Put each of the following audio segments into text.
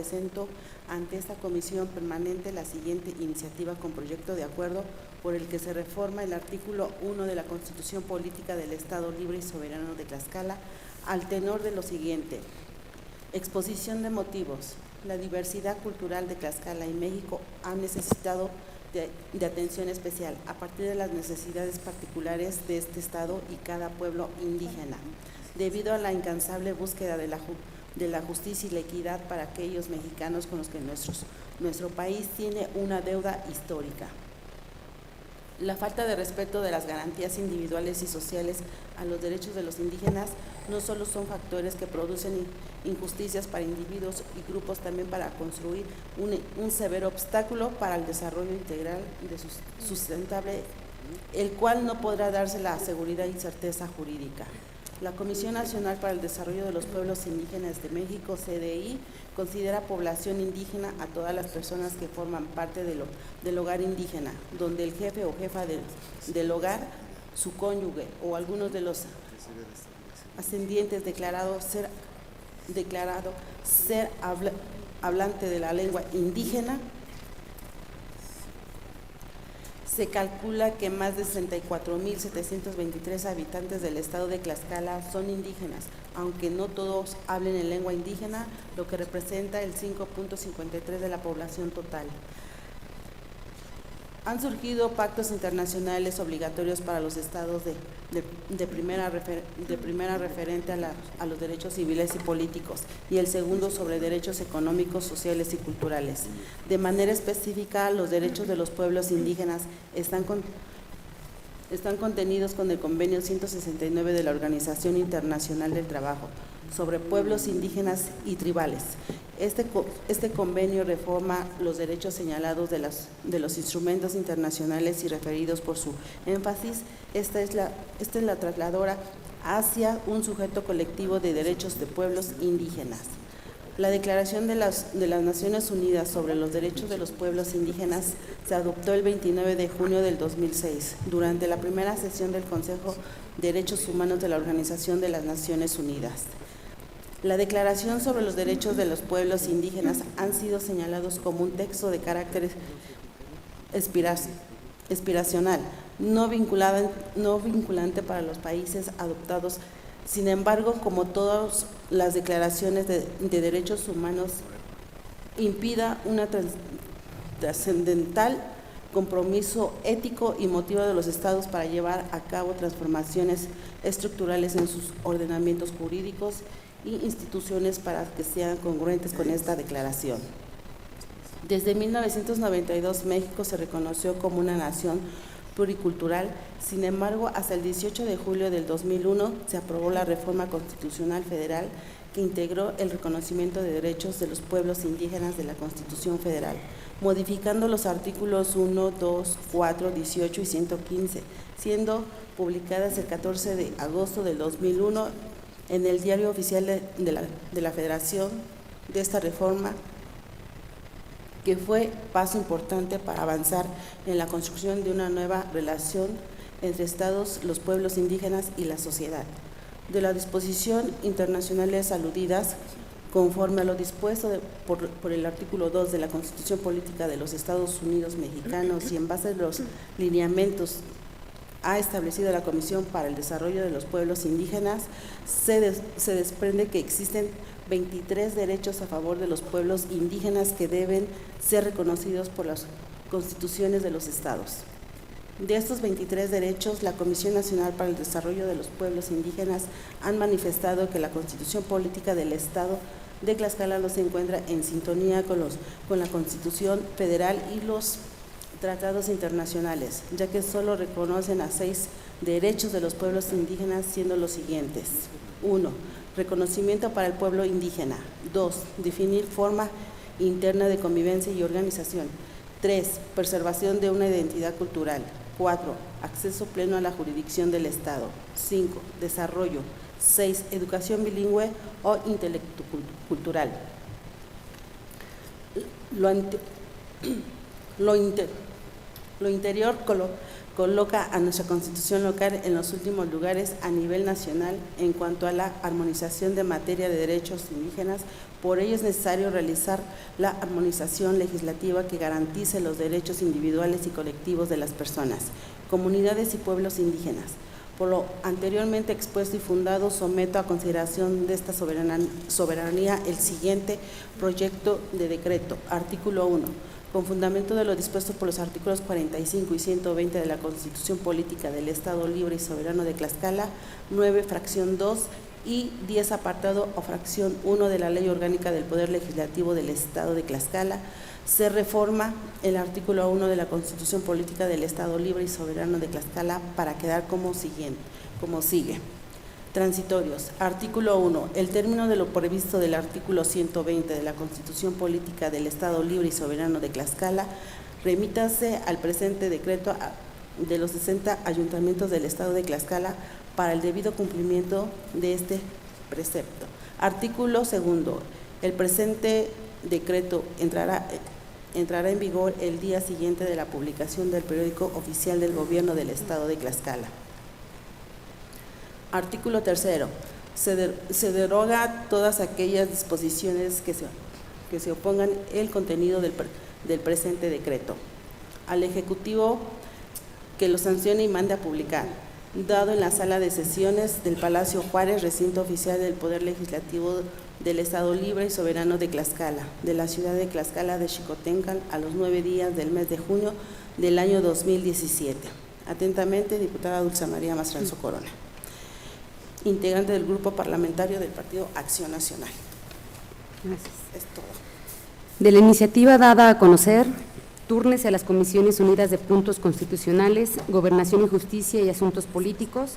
presento ante esta comisión permanente la siguiente iniciativa con proyecto de acuerdo por el que se reforma el artículo 1 de la Constitución Política del Estado Libre y Soberano de Tlaxcala al tenor de lo siguiente. Exposición de motivos. La diversidad cultural de Tlaxcala y México ha necesitado de atención especial a partir de las necesidades particulares de este Estado y cada pueblo indígena, debido a la incansable búsqueda de la justicia y la equidad para aquellos mexicanos con los que nuestro país tiene una deuda histórica. La falta de respeto de las garantías individuales y sociales a los derechos de los indígenas no solo son factores que producen injusticias para individuos y grupos, también para construir un severo obstáculo para el desarrollo integral y sustentable, el cual no podrá darse la seguridad y certeza jurídica. La Comisión Nacional para el Desarrollo de los Pueblos Indígenas de México, CDI, considera población indígena a todas las personas que forman parte del hogar indígena, donde el jefe o jefa del hogar, su cónyuge o algunos de los ascendientes declarado ser hablante de la lengua indígena. Se calcula que más de 64.723 habitantes del estado de Tlaxcala son indígenas, aunque no todos hablen en lengua indígena, lo que representa el 5.53% de la población total. Han surgido pactos internacionales obligatorios para los estados de primera referente a los derechos civiles y políticos, y el segundo sobre derechos económicos, sociales y culturales. De manera específica, los derechos de los pueblos indígenas están contenidos con el Convenio 169 de la Organización Internacional del Trabajo sobre pueblos indígenas y tribales. Este convenio reforma los derechos señalados de los instrumentos internacionales y referidos por su énfasis. Esta es la trasladora hacia un sujeto colectivo de derechos de pueblos indígenas. La Declaración de las Naciones Unidas sobre los Derechos de los Pueblos Indígenas se adoptó el 29 de junio del 2006, durante la primera sesión del Consejo de Derechos Humanos de la Organización de las Naciones Unidas. La Declaración sobre los Derechos de los Pueblos Indígenas han sido señalados como un texto de carácter aspiracional, no vinculante para los países adoptados. Sin embargo, como todas las declaraciones de derechos humanos, impida una trascendental compromiso ético y motivo de los estados para llevar a cabo transformaciones estructurales en sus ordenamientos jurídicos y instituciones para que sean congruentes con esta declaración. Desde 1992, México se reconoció como una nación pluricultural. Sin embargo, hasta el 18 de julio del 2001 se aprobó la reforma constitucional federal que integró el reconocimiento de derechos de los pueblos indígenas de la Constitución Federal, modificando los artículos 1, 2, 4, 18 y 115, siendo publicadas el 14 de agosto del 2001 en el Diario Oficial de la Federación. De esta reforma, que fue paso importante para avanzar en la construcción de una nueva relación entre estados, los pueblos indígenas y la sociedad. De las disposiciones internacionales aludidas, conforme a lo dispuesto por el artículo 2 de la Constitución Política de los Estados Unidos Mexicanos y en base a los lineamientos ha establecido la Comisión para el Desarrollo de los Pueblos Indígenas, se desprende que existen 23 derechos a favor de los pueblos indígenas que deben ser reconocidos por las constituciones de los estados. De estos 23 derechos, la Comisión Nacional para el Desarrollo de los Pueblos Indígenas han manifestado que la Constitución Política del Estado de Tlaxcala no se encuentra en sintonía con la Constitución Federal y los tratados internacionales, ya que solo reconocen a 6 derechos de los pueblos indígenas, siendo los siguientes: 1. Reconocimiento para el pueblo indígena. 2. Definir forma interna de convivencia y organización. 3. Preservación de una identidad cultural. 4. Acceso pleno a la jurisdicción del Estado. 5. Desarrollo. 6. Educación bilingüe o intelectocultural. Lo interior coloca a nuestra Constitución local en los últimos lugares a nivel nacional en cuanto a la armonización de materia de derechos indígenas, Por ello es necesario realizar la armonización legislativa que garantice los derechos individuales y colectivos de las personas, comunidades y pueblos indígenas. Por lo anteriormente expuesto y fundado, someto a consideración de esta soberanía el siguiente proyecto de decreto. Artículo 1. Con fundamento de lo dispuesto por los artículos 45 y 120 de la Constitución Política del Estado Libre y Soberano de Tlaxcala, 9, fracción 2 y 10, apartado o fracción 1 de la Ley Orgánica del Poder Legislativo del Estado de Tlaxcala, se reforma el artículo 1 de la Constitución Política del Estado Libre y Soberano de Tlaxcala para quedar como sigue. Transitorios. Artículo 1. El término de lo previsto del artículo 120 de la Constitución Política del Estado Libre y Soberano de Tlaxcala remítase al presente decreto de los 60 ayuntamientos del Estado de Tlaxcala para el debido cumplimiento de este precepto. Artículo 2. El presente decreto entrará en vigor el día siguiente de la publicación del periódico oficial del Gobierno del Estado de Tlaxcala. Artículo 3. Se deroga todas aquellas disposiciones que se opongan el contenido del presente decreto. Al Ejecutivo que lo sancione y mande a publicar, dado en la sala de sesiones del Palacio Juárez, recinto oficial del Poder Legislativo del Estado Libre y Soberano de Tlaxcala, de la ciudad de Tlaxcala de Xicoténcal, a los 9 días del mes de junio del año 2017. Atentamente, diputada Dulce María Mastranzo Corona, integrante del Grupo Parlamentario del Partido Acción Nacional. Gracias. Es todo. De la iniciativa dada a conocer, túrnese a las Comisiones Unidas de Puntos Constitucionales, Gobernación y Justicia y Asuntos Políticos,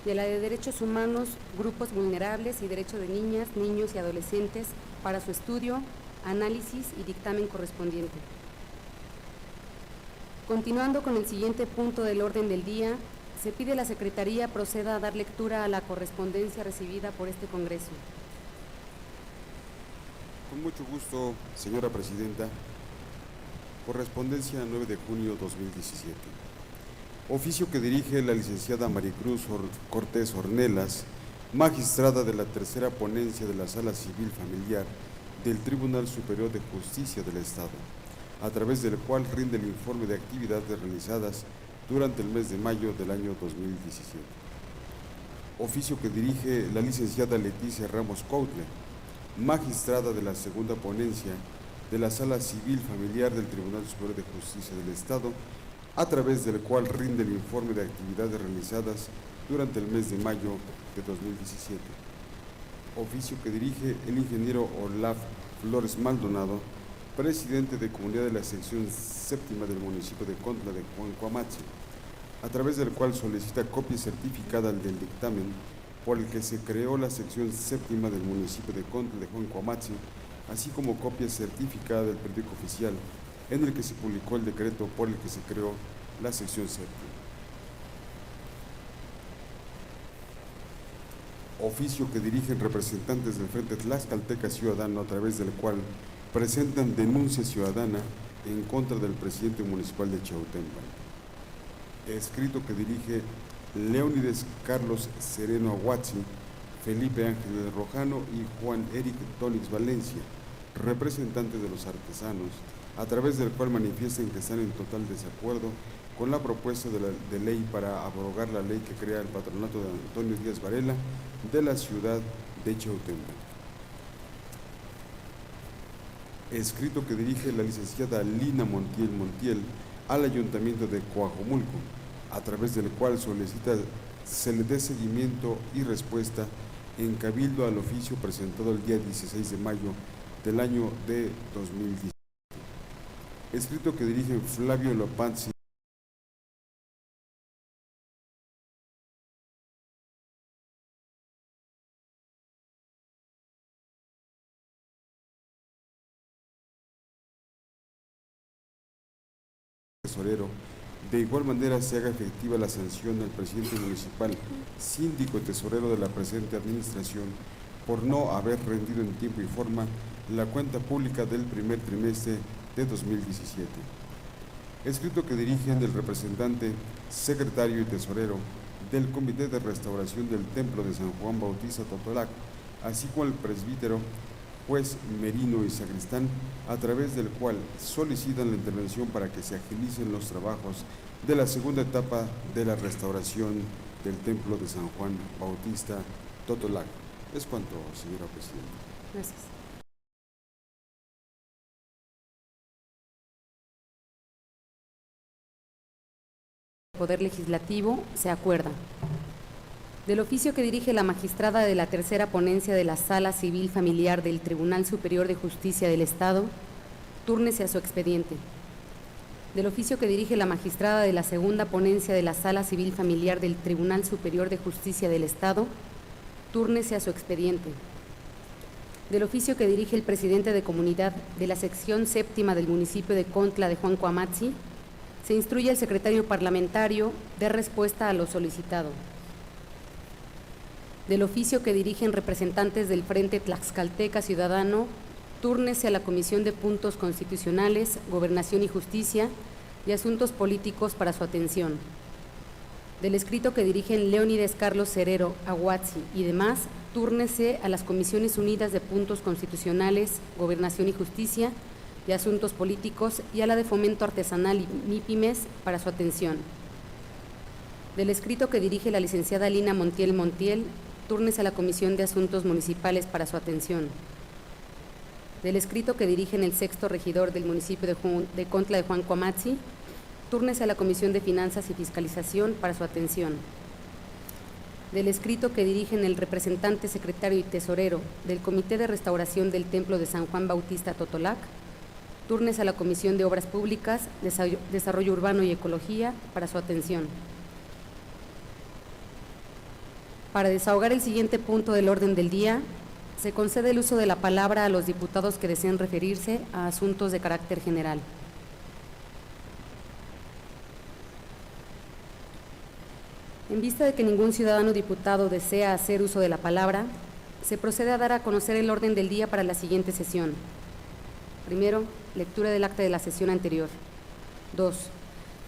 de la de Derechos Humanos, Grupos Vulnerables y Derechos de Niñas, Niños y Adolescentes para su estudio, análisis y dictamen correspondiente. Continuando con el siguiente punto del orden del día, se pide a la Secretaría proceda a dar lectura a la correspondencia recibida por este Congreso. Con mucho gusto, señora Presidenta. Correspondencia 9 de junio 2017. Oficio que dirige la licenciada Maricruz Cortés Ornelas, magistrada de la tercera ponencia de la Sala Civil Familiar del Tribunal Superior de Justicia del Estado, a través del cual rinde el informe de actividades realizadas durante el mes de mayo del año 2017. Oficio que dirige la licenciada Leticia Ramos Coutle, magistrada de la segunda ponencia de la Sala Civil Familiar del Tribunal Superior de Justicia del Estado, a través del cual rinde el informe de actividades realizadas durante el mes de mayo de 2017. Oficio que dirige el ingeniero Olaf Flores Maldonado, presidente de Comunidad de la sección séptima del municipio de Contla de Juancoamatzi, a través del cual solicita copia certificada del dictamen por el que se creó la sección séptima del municipio de Contla de Juancoamatzi, así como copia certificada del periódico oficial en el que se publicó el decreto por el que se creó la sección séptima. Oficio que dirigen representantes del Frente Tlaxcalteca Ciudadano, a través del cual presentan denuncia ciudadana en contra del presidente municipal de Chautempan. Escrito que dirige Leónides Carlos Sereno Aguazzi, Felipe Ángel Rojano y Juan Eric Tonix Valencia, representantes de los artesanos, a través del cual manifiestan que están en total desacuerdo con la propuesta de ley para abrogar la ley que crea el patronato de Antonio Díaz Varela de la ciudad de Chautempan. Escrito que dirige la licenciada Lina Montiel al Ayuntamiento de Coajomulco, a través del cual solicita se le dé seguimiento y respuesta en cabildo al oficio presentado el día 16 de mayo del año de 2017. Escrito que dirige Flavio Lopanzi, tesorero. De igual manera se haga efectiva la sanción al presidente municipal, síndico y tesorero de la presente administración por no haber rendido en tiempo y forma la cuenta pública del primer trimestre de 2017. Escrito que dirigen el representante, secretario y tesorero del Comité de Restauración del Templo de San Juan Bautista Totolac, así como el presbítero juez Merino y sacristán, a través del cual solicitan la intervención para que se agilicen los trabajos de la segunda etapa de la restauración del Templo de San Juan Bautista Totolac. Es cuanto, señora presidenta. Gracias. Poder Legislativo se acuerda. Del oficio que dirige la magistrada de la tercera ponencia de la Sala Civil Familiar del Tribunal Superior de Justicia del Estado, túrnese a su expediente. Del oficio que dirige la magistrada de la segunda ponencia de la Sala Civil Familiar del Tribunal Superior de Justicia del Estado, túrnese a su expediente. Del oficio que dirige el presidente de comunidad de la sección séptima del municipio de Contla de Juan Coamatzi, se instruye al secretario parlamentario de respuesta a lo solicitado. Del oficio que dirigen representantes del Frente Tlaxcalteca Ciudadano, túrnese a la Comisión de Puntos Constitucionales, Gobernación y Justicia y Asuntos Políticos para su atención. Del escrito que dirigen Leónides Carlos Cerero, Aguazzi y demás, túrnese a las Comisiones Unidas de Puntos Constitucionales, Gobernación y Justicia y Asuntos Políticos y a la de Fomento Artesanal y MIPIMES para su atención. Del escrito que dirige la licenciada Lina Montiel Montiel, túrnese a la Comisión de Asuntos Municipales para su atención. Del escrito que dirigen el sexto regidor del municipio de Contla de Juan Coamatzi, túrnese a la Comisión de Finanzas y Fiscalización para su atención. Del escrito que dirigen el representante secretario y tesorero del Comité de Restauración del Templo de San Juan Bautista Totolac, túrnese a la Comisión de Obras Públicas, Desarrollo Urbano y Ecología para su atención. Para desahogar el siguiente punto del orden del día, se concede el uso de la palabra a los diputados que deseen referirse a asuntos de carácter general. En vista de que ningún ciudadano diputado desea hacer uso de la palabra, se procede a dar a conocer el orden del día para la siguiente sesión. Primero, lectura del acta de la sesión anterior. 2.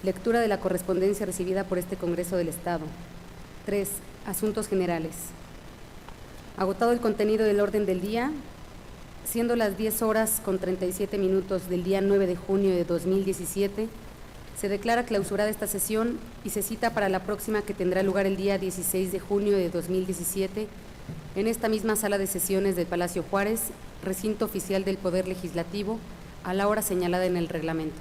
Lectura de la correspondencia recibida por este Congreso del Estado. 3. Asuntos generales. Agotado el contenido del orden del día, siendo las 10:37 del día 9 de junio de 2017, se declara clausurada esta sesión y se cita para la próxima, que tendrá lugar el día 16 de junio de 2017 en esta misma sala de sesiones del Palacio Juárez, recinto oficial del Poder Legislativo, a la hora señalada en el reglamento.